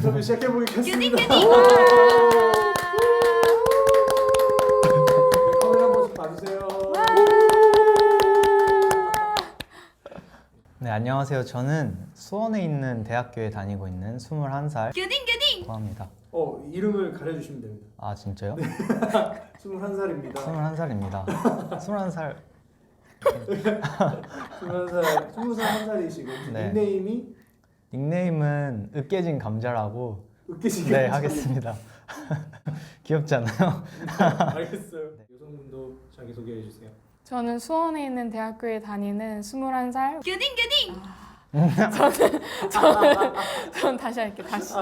그럼 시작해보겠습니다. 카메라 한 번씩 봐주세요. 네, 안녕하세요. 저는 수원에 있는 대학교에 다니고 있는 21살 교딩 합니다. 이름을 가려주시면 됩니다. 아, 진짜요? 21살입니다. 21살입니다. 21살. 21살, 21살이시고 네. 닉네임이 닉네임은 으깨진 감자라고 으깨지게 네, 하겠습니다. 귀엽잖아요? 알겠어요. 여성분도 자기소개해 주세요. 저는 수원에 있는 대학교에 다니는 21살 교딩 저는 다시 할게요. 다시.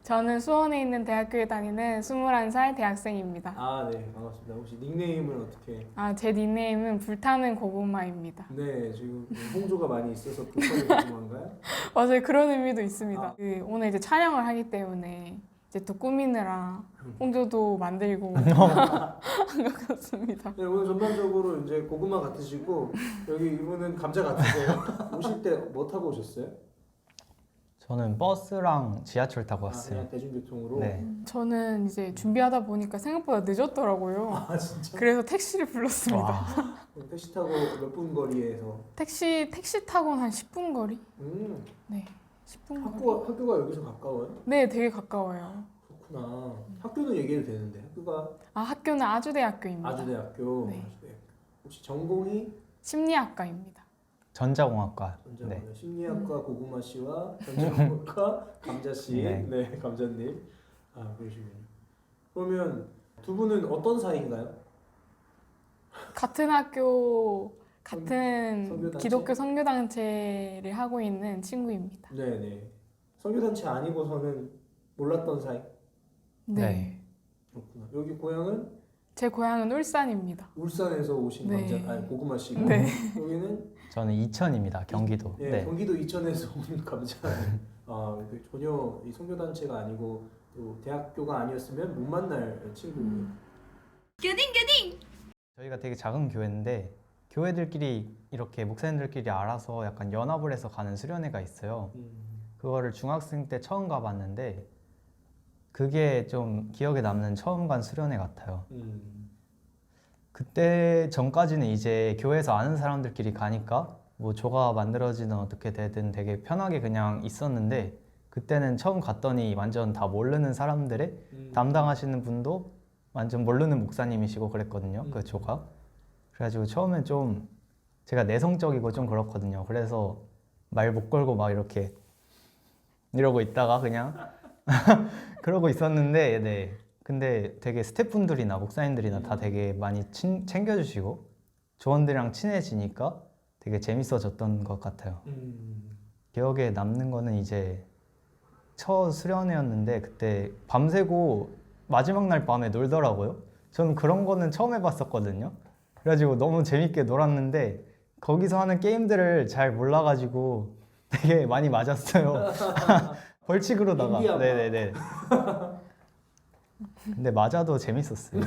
저는 수원에 있는 대학교에 다니는 21살 대학생입니다. 네, 반갑습니다. 혹시 닉네임을 어떻게? 제 닉네임은 불타는 고구마입니다. 네, 지금 홍조가 많이 있어서 불편이 궁금한가요? 맞아요. 그런 의미도 있습니다. 오늘 이제 촬영을 하기 때문에 이제 또 꾸미느라 홍조도 만들고 한 것 같습니다. 네, 오늘 전반적으로 이제 고구마 같으시고 여기 이분은 감자 같으세요. 오실 때 뭐 타고 오셨어요? 저는 버스랑 지하철 타고 그냥 왔어요. 대중교통으로? 네. 저는 이제 준비하다 보니까 생각보다 늦었더라고요. 진짜? 그래서 택시를 불렀습니다. 와, 그럼 택시 타고 몇 분 거리에서? 택시 타고는 한 10분 거리? 네, 10분 거리. 학교가 여기서 가까워요? 네, 되게 가까워요. 그렇구나. 학교는 얘기해도 되는데 학교가 학교는 아주대학교입니다. 아주대학교. 네. 아주대학교. 혹시 전공이 심리학과입니다. 전자공학과. 전자공학, 네. 심리학과 고구마 씨와 전자공학과 감자 씨. 네. 네, 감자님. 그러시군요. 그러면 두 분은 어떤 사이인가요? 같은 학교, 같은 선교단체? 기독교 선교단체를 하고 있는 친구입니다. 네네. 선교단체 아니고서는 몰랐던 사이. 네. 그렇구나. 여기 고향은 제 고향은 울산입니다. 울산에서 오신 네. 고구마 씨고. 네. 여기는 저는 이천입니다. 경기도. 네, 경기도 이천에서 온 감자. 전혀 이 선교단체가 아니고 또 대학교가 아니었으면 못 만날 친구고요. 교딩 저희가 되게 작은 교회인데 교회들끼리 이렇게 목사님들끼리 알아서 약간 연합을 해서 가는 수련회가 있어요. 그거를 중학생 때 처음 가봤는데 그게 좀 기억에 남는 처음 간 수련회 같아요. 그때 전까지는 이제 교회에서 아는 사람들끼리 가니까 뭐 조가 만들어지든 어떻게 되든 되게 편하게 그냥 있었는데 그때는 처음 갔더니 완전 다 모르는 사람들의 담당하시는 분도 완전 모르는 목사님이시고 그랬거든요. 그 조가. 그래가지고 처음엔 좀 제가 내성적이고 좀 그렇거든요. 그래서 말 못 걸고 막 이렇게 이러고 있다가 그냥 그러고 있었는데, 네. 근데 되게 스태프분들이나 목사님들이나 다 되게 많이 챙겨주시고 조원들이랑 친해지니까 되게 재밌어졌던 것 같아요. 기억에 남는 거는 이제 첫 수련회였는데 그때 밤새고 마지막 날 밤에 놀더라고요. 저는 그런 거는 처음 해봤었거든요. 그래가지고 너무 재밌게 놀았는데 거기서 하는 게임들을 잘 몰라가지고 되게 많이 맞았어요. 벌칙으로다가. 인디아마. 네네네. 근데 맞아도 재밌었어요. 네.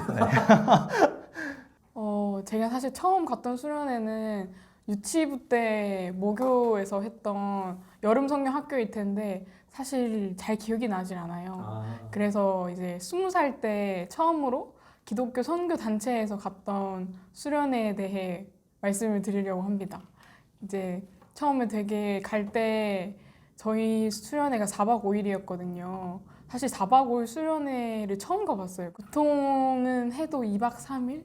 제가 사실 처음 갔던 수련회는 유치부 때 모교에서 했던 여름 성경 학교일 텐데 사실 잘 기억이 나질 않아요. 그래서 이제 20살 때 처음으로 기독교 선교 단체에서 갔던 수련회에 대해 말씀을 드리려고 합니다. 이제 처음에 되게 갈 때 저희 수련회가 4박 5일이었거든요. 사실 4박 5일 수련회를 처음 가봤어요. 보통은 해도 2박 3일?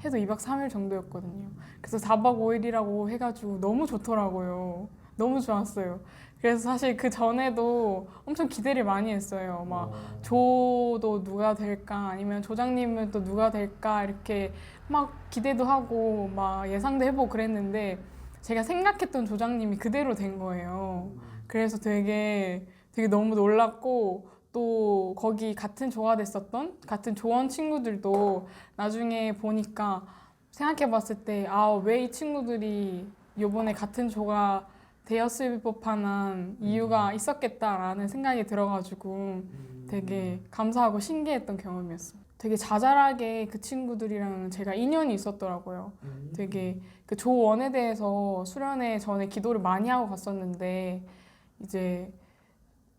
해도 2박 3일 정도였거든요. 그래서 4박 5일이라고 해가지고 너무 좋더라고요. 너무 좋았어요. 그래서 사실 그 전에도 엄청 기대를 많이 했어요. 막 조도 누가 될까 아니면 조장님은 또 누가 될까 이렇게 막 기대도 하고 막 예상도 해보고 그랬는데 제가 생각했던 조장님이 그대로 된 거예요. 그래서 되게 너무 놀랐고 또 거기 같은 조가 됐었던 같은 조원 친구들도 나중에 보니까 생각해봤을 때 왜 이 친구들이 이번에 같은 조가 되었을 법한 이유가 있었겠다라는 생각이 들어가지고 되게 감사하고 신기했던 경험이었어요. 되게 자잘하게 그 친구들이랑 제가 인연이 있었더라고요. 되게 그 조원에 대해서 수련회 전에 기도를 많이 하고 갔었는데 이제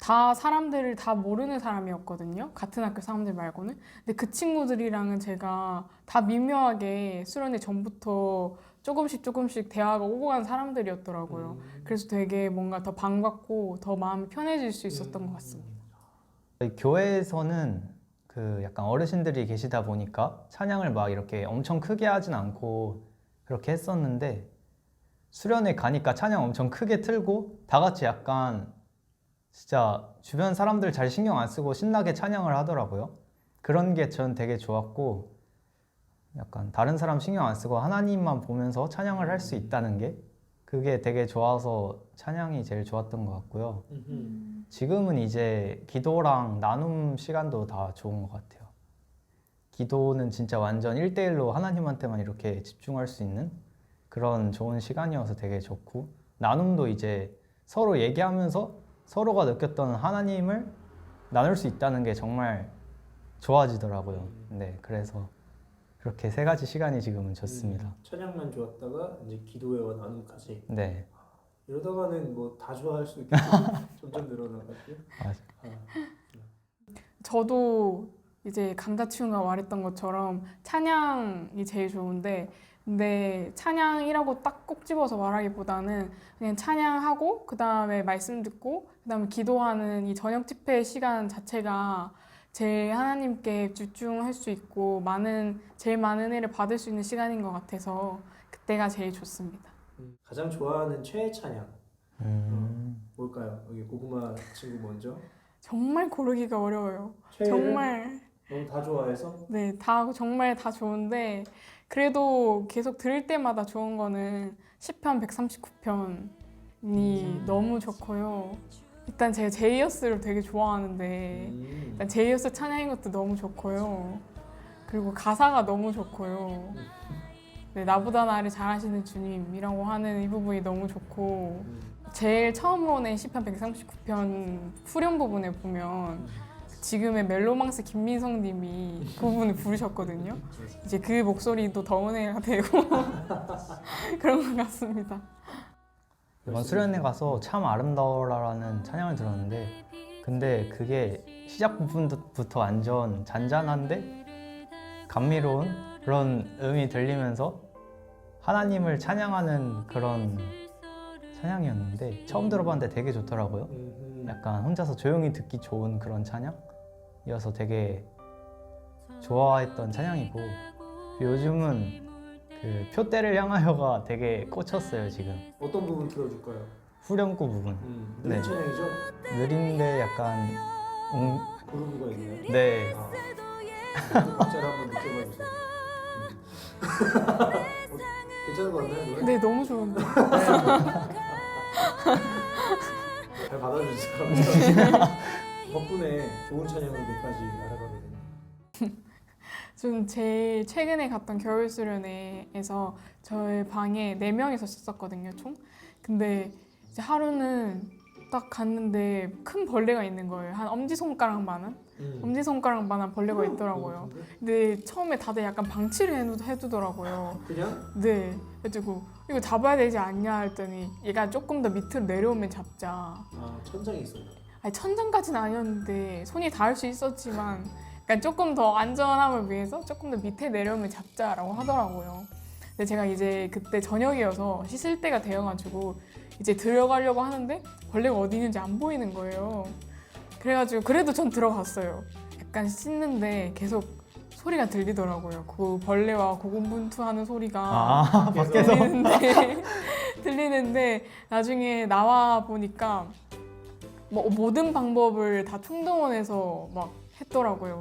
다 사람들을 다 모르는 사람이었거든요. 같은 학교 사람들 말고는. 근데 그 친구들이랑은 제가 다 미묘하게 수련회 전부터 조금씩 대화가 오고 간 사람들이었더라고요. 그래서 되게 뭔가 더 반갑고 더 마음이 편해질 수 있었던 것 같습니다. 교회에서는 그 약간 어르신들이 계시다 보니까 찬양을 막 이렇게 엄청 크게 하진 않고 그렇게 했었는데 수련회 가니까 찬양 엄청 크게 틀고 다 같이 약간 진짜 주변 사람들 잘 신경 안 쓰고 신나게 찬양을 하더라고요. 그런 게 전 되게 좋았고 약간 다른 사람 신경 안 쓰고 하나님만 보면서 찬양을 할 수 있다는 게 그게 되게 좋아서 찬양이 제일 좋았던 것 같고요. 지금은 이제 기도랑 나눔 시간도 다 좋은 것 같아요. 기도는 진짜 완전 1대1로 하나님한테만 이렇게 집중할 수 있는 그런 좋은 시간이어서 되게 좋고 나눔도 이제 서로 얘기하면서 서로가 느꼈던 하나님을 나눌 수 있다는 게 정말 좋아지더라고요. 네, 그래서 그렇게 세 가지 시간이 지금은 좋습니다. 찬양만 좋았다가 이제 기도회와 나눔까지. 네, 이러다가는 뭐 다 좋아할 수도 있겠죠. 점점 늘어나가지고. 맞아. 저도 이제 강다치훈가 말했던 것처럼 찬양이 제일 좋은데 근데 찬양이라고 딱 꼭 집어서 말하기보다는 그냥 찬양하고 그 다음에 말씀 듣고 그 다음에 기도하는 이 저녁 집회 시간 자체가 제일 하나님께 집중할 수 있고 제일 많은 은혜를 받을 수 있는 시간인 것 같아서 그때가 제일 좋습니다. 가장 좋아하는 최애 찬양 뭘까요? 여기 고구마 친구 먼저. 정말 고르기가 어려워요. 최애를 정말 너무 다 좋아해서 네, 정말 다 좋은데 그래도 계속 들을 때마다 좋은 거는 시편 139편이 너무 좋고요. 일단 제가 제이어스를 되게 좋아하는데 일단 제이어스 찬양인 것도 너무 좋고요. 그리고 가사가 너무 좋고요. 네, 나보다 나를 잘하시는 주님이라고 하는 이 부분이 너무 좋고 제일 처음으로 낸 시편 139편 후렴 부분에 보면 지금의 멜로망스 김민성 님이 그 부분을 부르셨거든요. 이제 그 목소리도 더 은혜가 되고 그런 것 같습니다. 이번 수련회 가서 참 아름다워라라는 찬양을 들었는데 근데 그게 시작 부분부터 완전 잔잔한데 감미로운 그런 음이 들리면서 하나님을 찬양하는 그런 찬양이었는데 처음 들어봤는데 되게 좋더라고요. 약간 혼자서 조용히 듣기 좋은 그런 찬양이어서 되게 좋아했던 찬양이고 요즘은 그 표대를 향하여가 되게 꽂혔어요 지금. 어떤 부분 들어줄까요? 후렴구 부분. 느린 네. 찬양이죠? 느린데 약간 그루브가 있나요? 네. 그 박자를 한번 느껴봐 주세요. 괜찮은 거 같나요, 노래? 네, 너무 좋은데. 잘 받아주세요. 덕분에 좋은 찬양을 몇 가지 알아가게 됐네요. 전 제일 최근에 갔던 겨울 수련회에서 저희 방에 4명이서 썼었거든요, 총. 근데 이제 하루는 딱 갔는데 큰 벌레가 있는 거예요. 한 엄지손가락만한 벌레가 있더라고요. 근데 처음에 다들 약간 방치를 해두더라고요. 그냥? 네. 그래가지고 이거 잡아야 되지 않냐 했더니 얘가 조금 더 밑으로 내려오면 잡자. 아, 천장에 있어요. 아니 천장까지는 아니었는데 손이 닿을 수 있었지만 그러니까 조금 더 안전함을 위해서 조금 더 밑에 내려오면 잡자라고 하더라고요. 근데 제가 이제 그때 저녁이어서 씻을 때가 되어가지고 이제 들어가려고 하는데 벌레가 어디 있는지 안 보이는 거예요. 그래가지고 그래도 전 들어갔어요. 약간 씻는데 계속 소리가 들리더라고요. 그 벌레와 고군분투하는 소리가 밖에서 들리는데 나중에 나와 보니까 뭐 모든 방법을 다 총동원해서 막 했더라고요.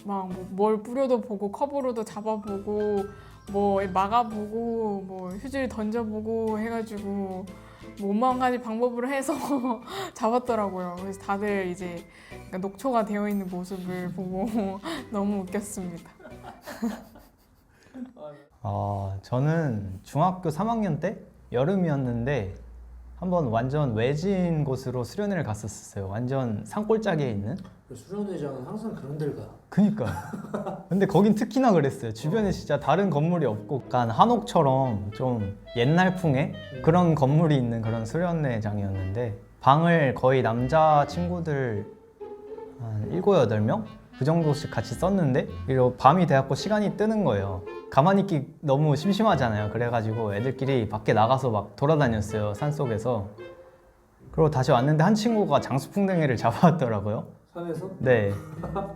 막 뭘 뿌려도 보고 컵으로도 잡아보고 뭐 막아보고 뭐 휴지를 던져보고 해가지고 뭐 5만 가지 방법을 해서 잡았더라고요. 그래서 다들 이제 녹초가 되어 있는 모습을 보고 너무 웃겼습니다. 저는 중학교 3학년 때 여름이었는데 한번 완전 외진 곳으로 수련회를 갔었어요. 완전 산골짜기에 있는. 수련회장은 항상 그런 데를 가. 그니까요. 근데 거긴 특히나 그랬어요. 주변에 진짜 다른 건물이 없고 약간 한옥처럼 좀 옛날풍의 그런 건물이 있는 그런 수련회장이었는데 방을 거의 남자 친구들 한 7, 8명? 그 정도씩 같이 썼는데 그리고 밤이 돼갖고 시간이 뜨는 거예요. 가만히 있기 너무 심심하잖아요. 그래가지고 애들끼리 밖에 나가서 막 돌아다녔어요. 산속에서. 그리고 다시 왔는데 한 친구가 장수풍뎅이를 잡아왔더라고요. 산에서? 네.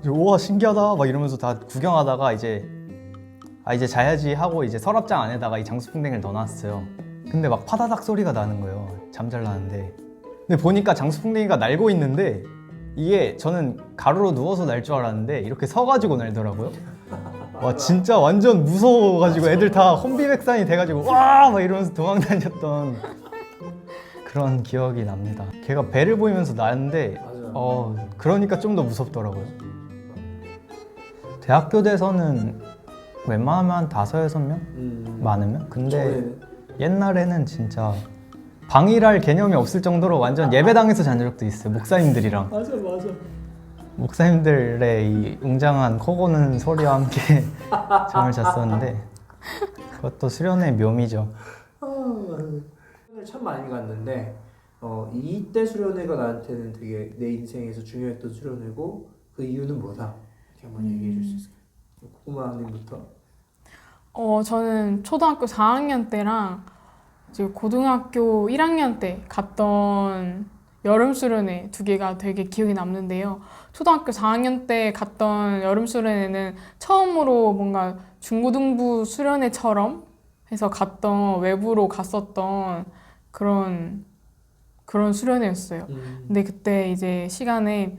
우와 신기하다 막 이러면서 다 구경하다가 이제 자야지 하고 이제 서랍장 안에다가 이 장수풍뎅이를 넣어놨어요. 근데 막 파다닥 소리가 나는 거예요. 잠잘라는데. 근데 보니까 장수풍뎅이가 날고 있는데 이게 저는 가로로 누워서 날 줄 알았는데 이렇게 서가지고 날더라고요. 와 진짜 완전 무서워가지고 애들 다 혼비백산이 돼가지고 와 막 이러면서 도망다녔던 그런 기억이 납니다. 걔가 배를 보이면서 나는데 그러니까 좀 더 무섭더라고요. 대학교 돼서는 웬만하면 한 5, 6명? 많으면? 근데 옛날에는 진짜 방이랄 개념이 없을 정도로 완전 예배당에서 잔 적도 있어요. 목사님들이랑. 맞아. 목사님들의 이 웅장한 코 고는 소리와 함께 잠을 잤었는데 그것도 수련의 묘미죠. 수련을 참 많이 갔는데 이때 수련회가 나한테는 되게 내 인생에서 중요했던 수련회고 그 이유는 뭐다? 이렇게 한번 얘기해 줄 수 있을까요? 고구마님부터. 저는 초등학교 4학년 때랑 이제 고등학교 1학년 때 갔던 여름 수련회 2개가 되게 기억에 남는데요. 초등학교 4학년 때 갔던 여름 수련회는 처음으로 뭔가 중고등부 수련회처럼 해서 외부로 갔었던 그런 수련회였어요. 근데 그때 이제 시간에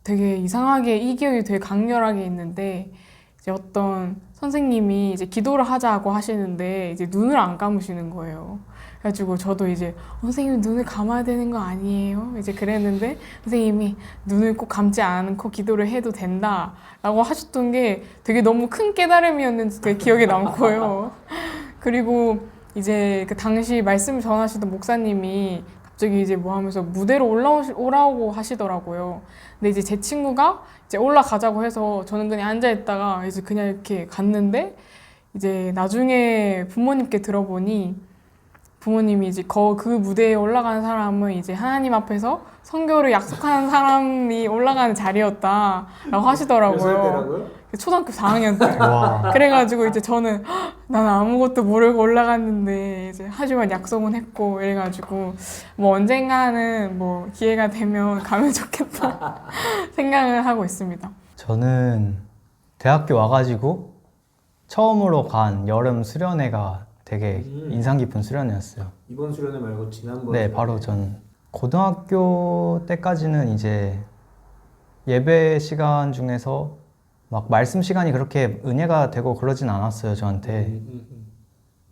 되게 이상하게 이 기억이 되게 강렬하게 있는데 이제 어떤 선생님이 이제 기도를 하자고 하시는데 이제 눈을 안 감으시는 거예요. 그래가지고 저도 이제 선생님 눈을 감아야 되는 거 아니에요? 이제 그랬는데 선생님이 눈을 꼭 감지 않고 기도를 해도 된다라고 하셨던 게 되게 너무 큰 깨달음이었는지 되게 기억에 남고요. 그리고 이제 그 당시 말씀을 전하시던 목사님이 갑자기 이제 뭐 하면서 무대로 오라고 하시더라고요. 근데 이제 제 친구가 이제 올라가자고 해서 저는 그냥 앉아있다가 이제 그냥 이렇게 갔는데 이제 나중에 부모님께 들어보니 부모님이 이제 그 무대에 올라가는 사람은 이제 하나님 앞에서 선교를 약속하는 사람이 올라가는 자리였다라고 하시더라고요. 몇 살 때라고요? 초등학교 4학년 때. 와. 그래가지고 이제 저는 나는 아무것도 모르고 올라갔는데 이제 하지만 약속은 했고 이래가지고 뭐 언젠가는 뭐 기회가 되면 가면 좋겠다 생각을 하고 있습니다. 저는 대학교 와가지고 처음으로 간 여름 수련회가 되게 인상 깊은 수련회였어요. 이번 수련회 말고 지난번. 네, 바로 전 고등학교 때까지는 이제 예배 시간 중에서 막 말씀 시간이 그렇게 은혜가 되고 그러진 않았어요, 저한테.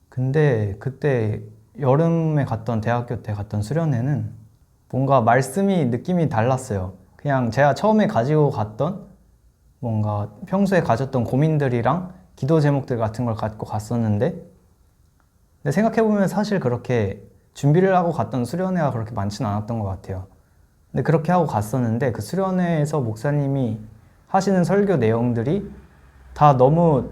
근데 그때 여름에 갔던 대학교 때 갔던 수련회는 뭔가 말씀이 느낌이 달랐어요. 그냥 제가 처음에 가지고 갔던 뭔가 평소에 가졌던 고민들이랑 기도 제목들 같은 걸 갖고 갔었는데 근데 생각해보면 사실 그렇게 준비를 하고 갔던 수련회가 그렇게 많지는 않았던 것 같아요. 근데 그렇게 하고 갔었는데 그 수련회에서 목사님이 하시는 설교 내용들이 다 너무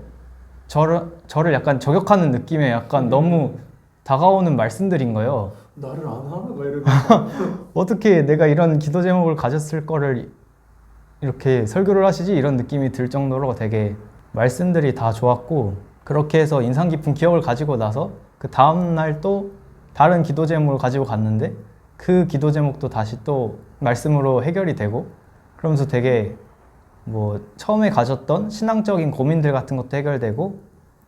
저를 약간 저격하는 느낌의 약간 너무 다가오는 말씀들인 거예요. 나를 안 하나? 막 이러면서. 어떻게 내가 이런 기도 제목을 가졌을 거를 이렇게 설교를 하시지? 이런 느낌이 들 정도로 되게 말씀들이 다 좋았고 그렇게 해서 인상 깊은 기억을 가지고 나서 그 다음날 또 다른 기도 제목을 가지고 갔는데 그 기도 제목도 다시 또 말씀으로 해결이 되고 그러면서 되게 뭐 처음에 가졌던 신앙적인 고민들 같은 것도 해결되고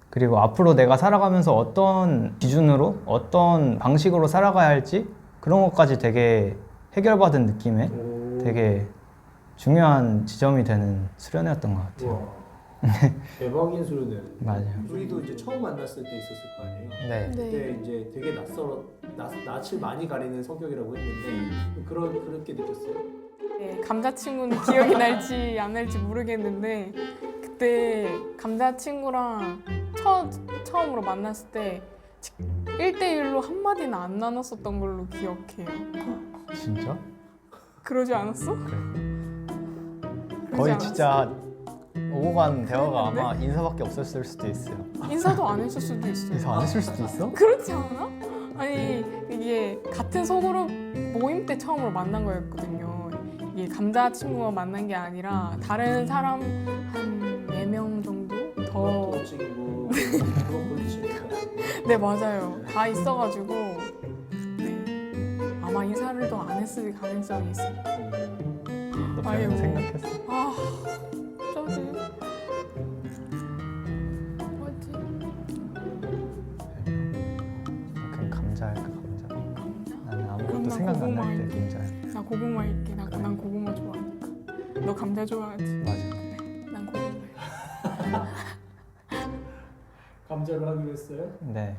그리고 앞으로 내가 살아가면서 어떤 기준으로 어떤 방식으로 살아가야 할지 그런 것까지 되게 해결받은 느낌의 되게 중요한 지점이 되는 수련회였던 것 같아요. 우와. 대박인 수련회. 맞아요. 우리도 이제 처음 만났을 때 있었을 거 아니에요. 네. 그때 이제 되게 낯을 많이 가리는 성격이라고 했는데 그렇게 느꼈어요. 네, 감자친구는 기억이 날지 안 날지 모르겠는데 그때 감자친구랑 처음으로 만났을 때 1대1로 한마디는 안 나눴었던 걸로 기억해요. 진짜? 그러지 않았어? 거의 않았어? 진짜 오고 간 대화가 그랬는데? 아마 인사밖에 없었을 수도 있어요. 인사도 안 했을 수도 있어요. 인사 안 했을 수도 있어? 그렇지 않아? 아니 이게 이게 같은 소그룹 모임 때 처음으로 만난 거였거든요. 이게 감자 친구가 만난 게 아니라 다른 사람 한 4명 정도 더. 또 친구, 브로콜리 친구. 네, 맞아요. 다 있어가지고 네. 아마 인사를 더 안 했을 가능성이 있어요. 너 아이고. 별로 생각했어? 아, 어쩌지? 뭐지? 그냥 감자 할까 감자. 나는 그럼 아무것도 난 생각 안 고구마 날 때 할게. 감자 할게. 나 고구마 할게. 그래. 난 고구마 좋아하니까. 너 감자 좋아하지? 맞아. 난 고구마. 감자로 하기로 했어요? 네.